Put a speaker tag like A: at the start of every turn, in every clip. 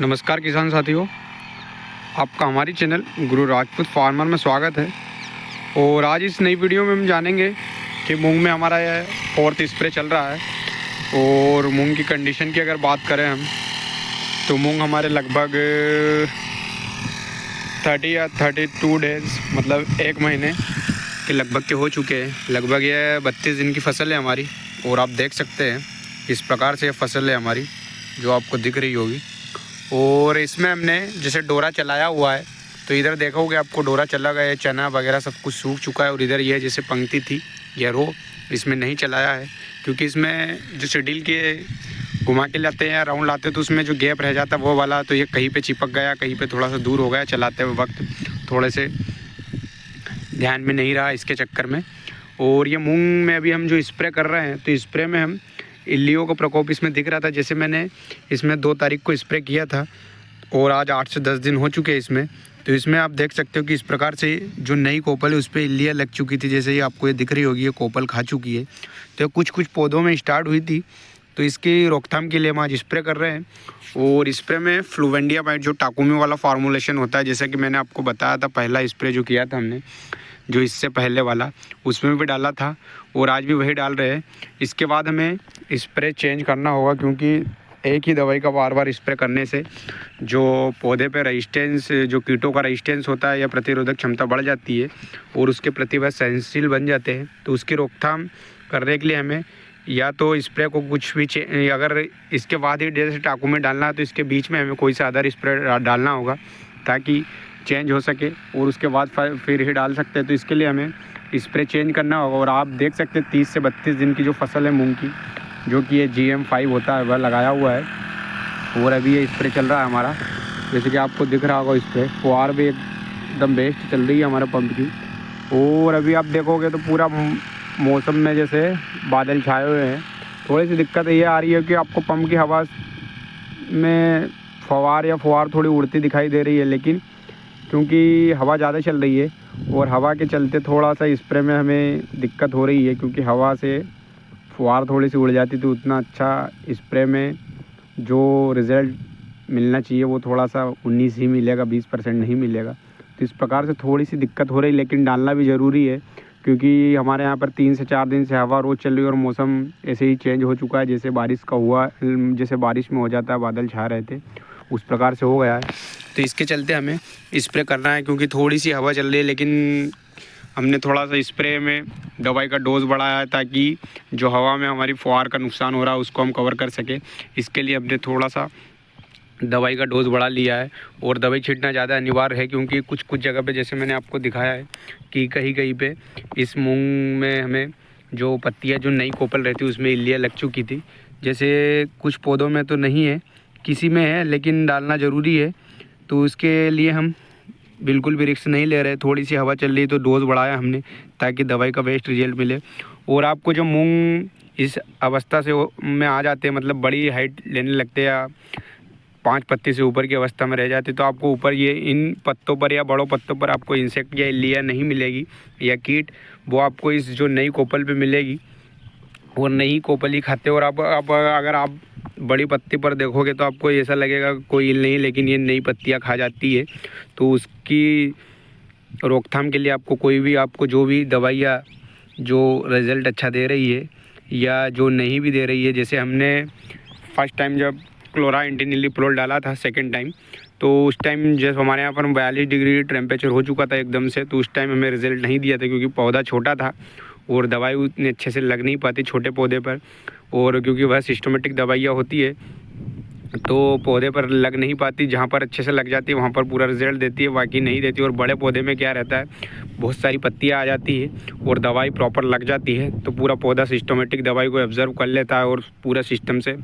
A: नमस्कार किसान साथियों, आपका हमारी चैनल गुरु राजपूत फार्मर में स्वागत है। और आज इस नई वीडियो में हम जानेंगे कि मूंग में हमारा यह 4th स्प्रे चल रहा है। और मूंग की कंडीशन की अगर बात करें हम, तो मूंग हमारे लगभग 30 या 32 डेज़ मतलब 1 महीने के लगभग के हो चुके हैं। लगभग यह 32 दिन की फसल है हमारी। और आप देख सकते हैं इस प्रकार से यह फसल है हमारी जो आपको दिख रही होगी। और इसमें हमने जैसे डोरा चलाया हुआ है, तो इधर देखोगे आपको डोरा चला गया है, चना वगैरह सब कुछ सूख चुका है। और इधर ये जैसे पंक्ति थी यह रो, इसमें नहीं चलाया है क्योंकि इसमें जो शेड्यूल के घुमा के लाते हैं या राउंड लाते हैं तो उसमें जो गैप रह जाता है वो वाला, तो ये कहीं पे चिपक गया, कहीं पे थोड़ा सा दूर हो गया चलाते हुए वक्त, थोड़े से ध्यान में नहीं रहा इसके चक्कर में। और ये मूंग में अभी हम जो स्प्रे कर रहे हैं, तो स्प्रे में हम इल्लियों का प्रकोप इसमें दिख रहा था। जैसे मैंने इसमें 2 तारीख को स्प्रे किया था और आज 8 से 10 दिन हो चुके हैं इसमें। तो इसमें आप देख सकते हो कि इस प्रकार से जो नई कोपल है उस पर इल्लियाँ लग चुकी थी। जैसे ये आपको ये दिख रही होगी, ये कोपल खा चुकी है। तो कुछ पौधों में स्टार्ट हुई थी, तो इसकी रोकथाम के लिए हम आज स्प्रे कर रहे हैं। और स्प्रे में फ्लुवेंडियामाइड जो टाकुमी वाला फार्मूलेशन होता है, जैसे कि मैंने आपको बताया था पहला स्प्रे जो किया था हमने, जो इससे पहले वाला, उसमें भी डाला था और आज भी वही डाल रहे हैं। इसके बाद हमें स्प्रे चेंज करना होगा क्योंकि एक ही दवाई का बार बार स्प्रे करने से जो पौधे पे रेजिस्टेंस, जो कीटों का रेजिस्टेंस होता है या प्रतिरोधक क्षमता बढ़ जाती है और उसके प्रति वह सेंसिटिव बन जाते हैं। तो उसकी रोकथाम करने के लिए हमें या तो स्प्रे को कुछ भी अगर इसके बाद ही जैसे टाकू में डालना है तो इसके बीच में हमें कोई सा अदर स्प्रे डालना होगा ताकि चेंज हो सके, और उसके बाद फिर ही डाल सकते हैं। तो इसके लिए हमें स्प्रे चेंज करना होगा। और आप देख सकते हैं 30 से 32 दिन की जो फसल है मूंग की, जो कि ये GM5 होता है, वह लगाया हुआ है। और अभी ये स्प्रे चल रहा है हमारा, जैसे कि आपको दिख रहा होगा स्प्रे। फुहार भी एकदम बेस्ट चल रही है हमारे पंप की। और अभी आप देखोगे तो पूरा मौसम में जैसे बादल छाए हुए हैं। थोड़ी सी दिक्कत ये आ रही है कि आपको पंप की हवा में फुहार थोड़ी उड़ती दिखाई दे रही है, लेकिन क्योंकि हवा ज़्यादा चल रही है और हवा के चलते थोड़ा सा स्प्रे में हमें दिक्कत हो रही है, क्योंकि हवा से फुहार थोड़ी सी उड़ जाती तो उतना अच्छा स्प्रे में जो रिज़ल्ट मिलना चाहिए वो थोड़ा सा 19 ही मिलेगा, 20% नहीं मिलेगा। तो इस प्रकार से थोड़ी सी दिक्कत हो रही, लेकिन डालना भी ज़रूरी है क्योंकि हमारे यहाँ पर 3 से 4 दिन से हवा रोज़ चल रही है और मौसम ऐसे ही चेंज हो चुका है। जैसे बारिश का हुआ, जैसे बारिश में हो जाता है, बादल छा रहे थे, उस प्रकार से हो गया है। तो इसके चलते हमें स्प्रे करना है क्योंकि थोड़ी सी हवा चल रही है, लेकिन हमने थोड़ा सा स्प्रे में दवाई का डोज बढ़ाया है ताकि जो हवा में हमारी फुहार का नुकसान हो रहा है उसको हम कवर कर सके। इसके लिए हमने थोड़ा सा दवाई का डोज बढ़ा लिया है। और दवाई छींटना ज़्यादा अनिवार्य है क्योंकि कुछ जगह पे जैसे मैंने आपको दिखाया है कि कहीं पे इस मूंग में हमें जो पत्तियाँ जो नई कोपल रहती है उसमें इल्लियाँ लग चुकी थी। जैसे कुछ पौधों में तो नहीं है, किसी में है, लेकिन डालना ज़रूरी है। तो उसके लिए हम बिल्कुल भी रिस्क नहीं ले रहे। थोड़ी सी हवा चल रही तो डोज बढ़ाया हमने ताकि दवाई का बेस्ट रिजल्ट मिले। और आपको जो मूंग इस अवस्था से में आ जाते हैं, मतलब बड़ी हाइट लेने लगते हैं या 5 पत्ती से ऊपर की अवस्था में रह जाते, तो आपको ऊपर ये इन पत्तों पर या बड़ों पत्तों पर आपको इंसेक्ट या इल्लियाँ नहीं मिलेगी या कीट, वो आपको इस जो नई कोपल पे मिलेगी। और नई कोपल ही खाते। और आप अगर आप बड़ी पत्ती पर देखोगे तो आपको ऐसा लगेगा कोई इल नहीं, लेकिन ये नई पत्तियां खा जाती है। तो उसकी रोकथाम के लिए आपको जो भी दवाइयाँ जो रिज़ल्ट अच्छा दे रही है या जो नहीं भी दे रही है, जैसे हमने फर्स्ट टाइम जब क्लोराइंटिनिलिप्रोल डाला था, सेकेंड टाइम, तो उस टाइम जैसे हमारे यहाँ पर 42 डिग्री टेम्परेचर हो चुका था एकदम से, तो उस टाइम हमें रिज़ल्ट नहीं दिया था क्योंकि पौधा छोटा था और दवाई उतनी अच्छे से लग नहीं पाती छोटे पौधे पर। और क्योंकि वह सिस्टमेटिक दवाइयाँ होती है तो पौधे पर लग नहीं पाती, जहाँ पर अच्छे से लग जाती है वहाँ पर पूरा रिजल्ट देती है, बाकी नहीं देती। और बड़े पौधे में क्या रहता है, बहुत सारी पत्तियाँ आ जाती है और दवाई प्रॉपर लग जाती है तो पूरा पौधा सिस्टमेटिक दवाई को ऑब्जर्व कर लेता है और पूरा सिस्टम से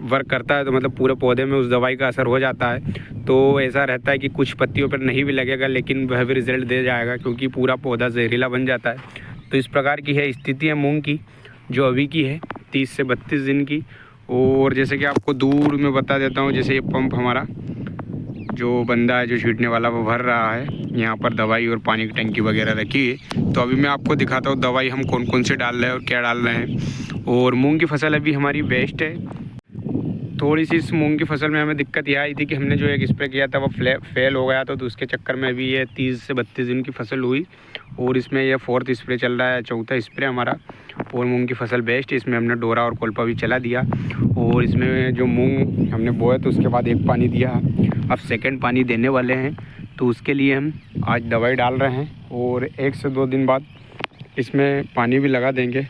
A: वर्क करता है। तो मतलब पूरे पौधे में उस दवाई का असर हो जाता है। तो ऐसा रहता है कि कुछ पत्तियों पर नहीं भी लगेगा लेकिन वह भी रिजल्ट दे जाएगा क्योंकि पूरा पौधा जहरीला बन जाता है। तो इस प्रकार की है स्थिति है मूंग की जो अभी की है 30 से 32 दिन की। और जैसे कि आपको दूर में बता देता हूँ, जैसे ये पंप हमारा जो बंदा है जो छींटने वाला वो भर रहा है, यहाँ पर दवाई और पानी की टंकी वगैरह रखी है। तो अभी मैं आपको दिखाता हूँ दवाई हम कौन कौन से डाल रहे हैं और क्या डाल रहे हैं। और मूंग की फसल अभी हमारी बेस्ट है। थोड़ी सी इस मूंग की फसल में हमें दिक्कत यह आई थी कि हमने जो एक स्प्रे किया था वो फेल हो गया था, तो उसके चक्कर में अभी ये 30 से 32 दिन की फसल हुई और इसमें यह 4th स्प्रे चल रहा है, 4था स्प्रे हमारा। और मूंग की फसल बेस्ट, इसमें हमने डोरा और कोल्पा भी चला दिया। और इसमें जो मूंग हमने बोया तो उसके बाद एक पानी दिया, अब सेकेंड पानी देने वाले हैं, तो उसके लिए हम आज दवाई डाल रहे हैं और 1 से 2 दिन बाद इसमें पानी भी लगा देंगे।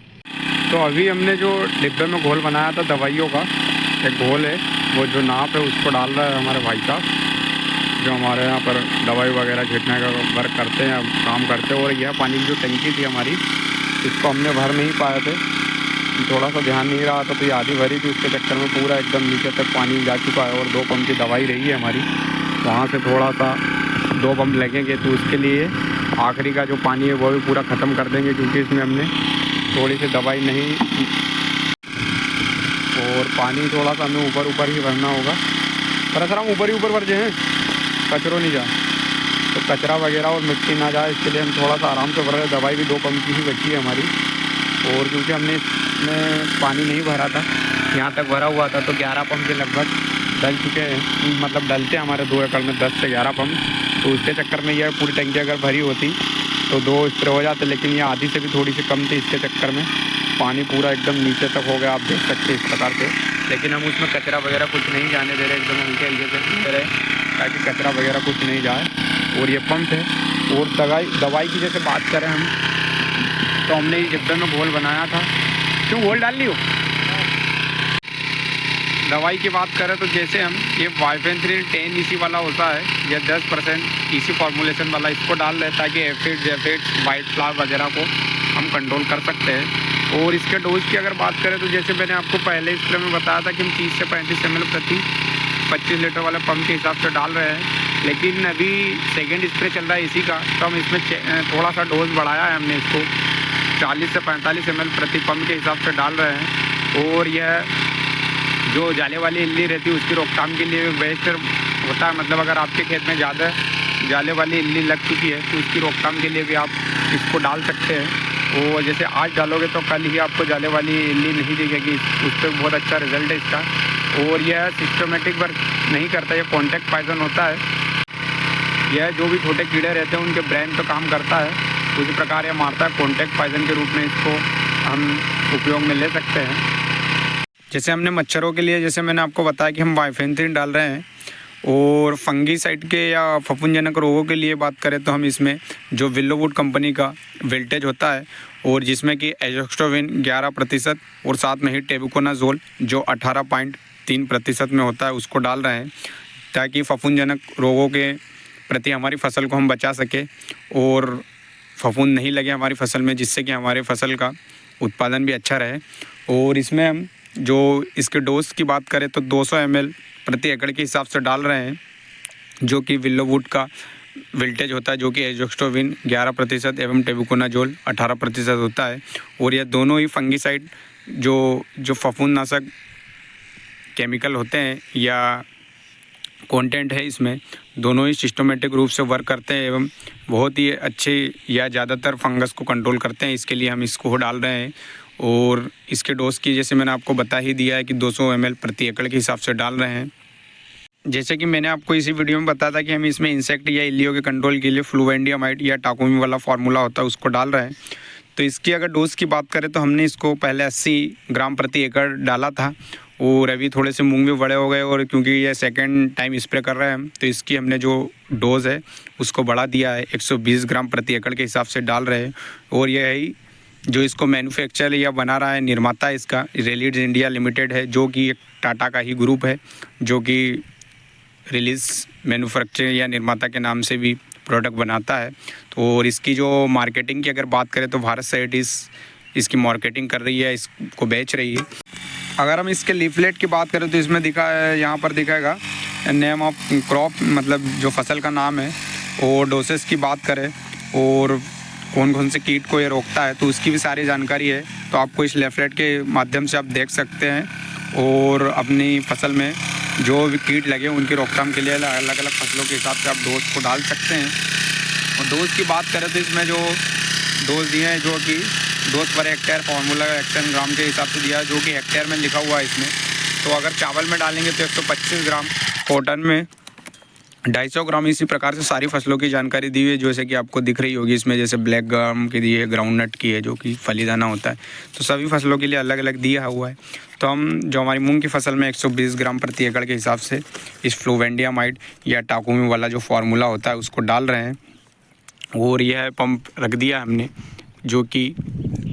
A: तो अभी हमने जो डिब्बे में घोल बनाया था दवाइयों का, एक घोल है वो जो नाप है उसको डाल रहा है हमारे भाई साहब, जो हमारे यहाँ पर दवाई वगैरह छिड़कने का वर्क करते हैं, काम करते हैं। और यह पानी की जो टंकी थी हमारी, इसको हमने भर नहीं पाए थे, थोड़ा सा ध्यान नहीं रहा था, तो ये आधी भरी थी, उसके चक्कर में पूरा एकदम नीचे तक पानी जा चुका है। और 2 पंप की दवाई रही है हमारी, वहाँ से थोड़ा सा 2 पंप लगेंगे, तो उसके लिए आखिरी का जो पानी है वो भी पूरा ख़त्म कर देंगे, क्योंकि इसमें हमने थोड़ी सी दवाई नहीं, और पानी थोड़ा सा हमें ऊपर ही भरना होगा। पर सर हम ऊपर ही ऊपर भर जाए, कचरों नहीं जाए, तो कचरा वगैरह और मिट्टी ना जाए, इसके लिए हम थोड़ा सा आराम से भर रहे हैं। दवाई भी 2 पंप की ही बची है हमारी, और क्योंकि हमने इसमें पानी नहीं भरा था, यहाँ तक भरा हुआ था, तो 11 पंप के लगभग डल चुके हैं, मतलब डलते हमारे 2 एकड़ में 10 से 11 पंप। तो उसके चक्कर में यह पूरी टंकी अगर भरी होती तो 2 स्प्रे हो जाते, लेकिन ये आधी से भी थोड़ी सी कम थी, इसके चक्कर में पानी पूरा एकदम नीचे तक हो गया, आप देख सकते हैं इस प्रकार से। लेकिन हम उसमें कचरा वगैरह कुछ नहीं जाने दे रहे, एकदम हल्के हल्के से दे रहे, ताकि कचरा वगैरह कुछ नहीं जाए। और ये पंप है। और दवाई की जैसे बात करें हम, तो हमने इस डिब्बे में घोल बनाया था। क्यों घोल डाल ली हो? दवाई की बात करें तो जैसे हम ये वाइफेंथ्रिन 10 EC वाला होता है, या 10% EC फॉर्मुलेशन वाला, इसको डाल रहे हैं ताकि एफिड्स वाइट फ्लावर वगैरह को हम कंट्रोल कर सकते हैं। और इसके डोज की अगर बात करें तो जैसे मैंने आपको पहले स्प्रे में बताया था कि हम 30 से 35 ml प्रति 25 लीटर वाले पंप के हिसाब से डाल रहे हैं। लेकिन अभी सेकेंड स्प्रे चल रहा है इसी का, तो हम इसमें थोड़ा सा डोज बढ़ाया है हमने, इसको 40 से 45 ml प्रति पंप के हिसाब से डाल रहे हैं। और यह जो जाले वाली इल्ली रहती है उसकी रोकथाम के लिए बेस्ट होता है, मतलब अगर आपके खेत में ज़्यादा जाले वाली इल्ली लग चुकी है तो उसकी रोकथाम के लिए भी आप इसको डाल सकते हैं। और जैसे आज डालोगे तो कल ही आपको जाले वाली इल्ली नहीं दिखेगी, उस पर बहुत अच्छा रिजल्ट है इसका। और यह सिस्टमेटिक वर्क नहीं करता, यह कॉन्टैक्ट पॉइजन होता है। यह जो भी छोटे कीड़े रहते हैं उनके ब्रेन पे काम करता है, उसी प्रकार यह मारता है। कॉन्टैक्ट पॉइजन के रूप में इसको हम उपयोग में ले सकते हैं। जैसे हमने मच्छरों के लिए, जैसे मैंने आपको बताया कि हम वाइफेंथ्रिन डाल रहे हैं, और फंगीसाइड के या फफूंदजनक रोगों के लिए बात करें तो हम इसमें जो विल्लोवुड कंपनी का विल्टेज होता है, और जिसमें कि एजोक्स्ट्रोविन 11% और साथ में ही टेबुकोनाजोल जो 18.3% में होता है, उसको डाल रहे हैं, ताकि फफूंदजनक रोगों के प्रति हमारी फसल को हम बचा सके और फफूंद नहीं लगे हमारी फसल में, जिससे कि हमारे फसल का उत्पादन भी अच्छा रहे। और इसमें हम जो इसके डोज की बात करें तो 200 ml प्रति एकड़ के हिसाब से डाल रहे हैं, जो कि विल्लोवुड का विल्टेज होता है, जो कि एजोक्स्ट्रोविन 11% एवं टेबुकोनाजोल 18% होता है। और यह दोनों ही फंगीसाइड जो फफूंदनाशक केमिकल होते हैं या कंटेंट है, इसमें दोनों ही सिस्टमेटिक रूप से वर्क करते हैं एवं बहुत ही अच्छे या ज़्यादातर फंगस को कंट्रोल करते हैं। इसके लिए हम इसको डाल रहे हैं। और इसके डोज की जैसे मैंने आपको बता ही दिया है कि 200 ml प्रति एकड़ के हिसाब से डाल रहे हैं। जैसे कि मैंने आपको इसी वीडियो में बताया था कि हम इसमें इंसेक्ट या इल्लियों के कंट्रोल के लिए फ्लुवेंडियामाइड या टाकोमी वाला फार्मूला होता है, उसको डाल रहे हैं। तो इसकी अगर डोज़ की बात करें तो हमने इसको पहले 80 ग्राम प्रति एकड़ डाला था, और अभी थोड़े से मूंग भी बड़े हो गए, और क्योंकि ये सेकंड टाइम स्प्रे कर रहे हैं हम, तो इसकी हमने जो डोज़ है उसको बढ़ा दिया है, 120 ग्राम प्रति एकड़ के हिसाब से डाल रहे हैं। और यही जो इसको मैन्युफैक्चर या बना रहा है, निर्माता इसका रेलिड्स इंडिया लिमिटेड है, जो कि एक टाटा का ही ग्रुप है, जो कि रिलीज मैन्युफैक्चर या निर्माता के नाम से भी प्रोडक्ट बनाता है। तो और इसकी जो मार्केटिंग की अगर बात करें तो भारत सरकार इसकी मार्केटिंग कर रही है, इसको बेच रही है। अगर हम इसके लीफलेट की बात करें तो इसमें दिखा है, यहाँ पर दिखाएगा नेम ऑफ क्रॉप, मतलब जो फसल का नाम है। और डोसेस की बात करें और कौन कौन से कीट को ये रोकता है, तो उसकी भी सारी जानकारी है, तो आपको इस लीफलेट के माध्यम से आप देख सकते हैं। और अपनी फसल में जो भी कीट लगे उनकी रोकथाम के लिए अलग अलग फसलों के हिसाब से आप डोज को डाल सकते हैं। और डोज़ की बात करें तो इसमें जो डोज दिए हैं, जो कि डोज पर हेक्टेयर फार्मूला 100 ग्राम के हिसाब से दिया है, जो कि हेक्टेयर में लिखा हुआ है इसमें। तो अगर चावल में डालेंगे तो 125 ग्राम, कॉटन में 250 ग्राम। इसी प्रकार से सारी फसलों की जानकारी दी हुई है, जैसे कि आपको दिख रही होगी इसमें, जैसे ब्लैक ग्राम की दी है, ग्राउंडनट की है जो कि फलीदाना होता है। तो सभी फसलों के लिए अलग अलग दिया हुआ है। तो हम जो हमारी मूंग की फसल में 120 ग्राम प्रति एकड़ के हिसाब से इस फ्लुवेंडियामाइड या टाकुमी वाला जो फार्मूला होता है उसको डाल रहे हैं। और यह पंप रख दिया हमने, जो कि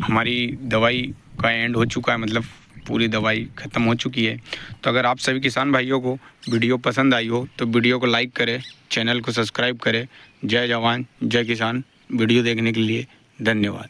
A: हमारी दवाई का एंड हो चुका है, मतलब पूरी दवाई ख़त्म हो चुकी है। तो अगर आप सभी किसान भाइयों को वीडियो पसंद आई हो तो वीडियो को लाइक करें, चैनल को सब्सक्राइब करें। जय जवान जय किसान। वीडियो देखने के लिए धन्यवाद।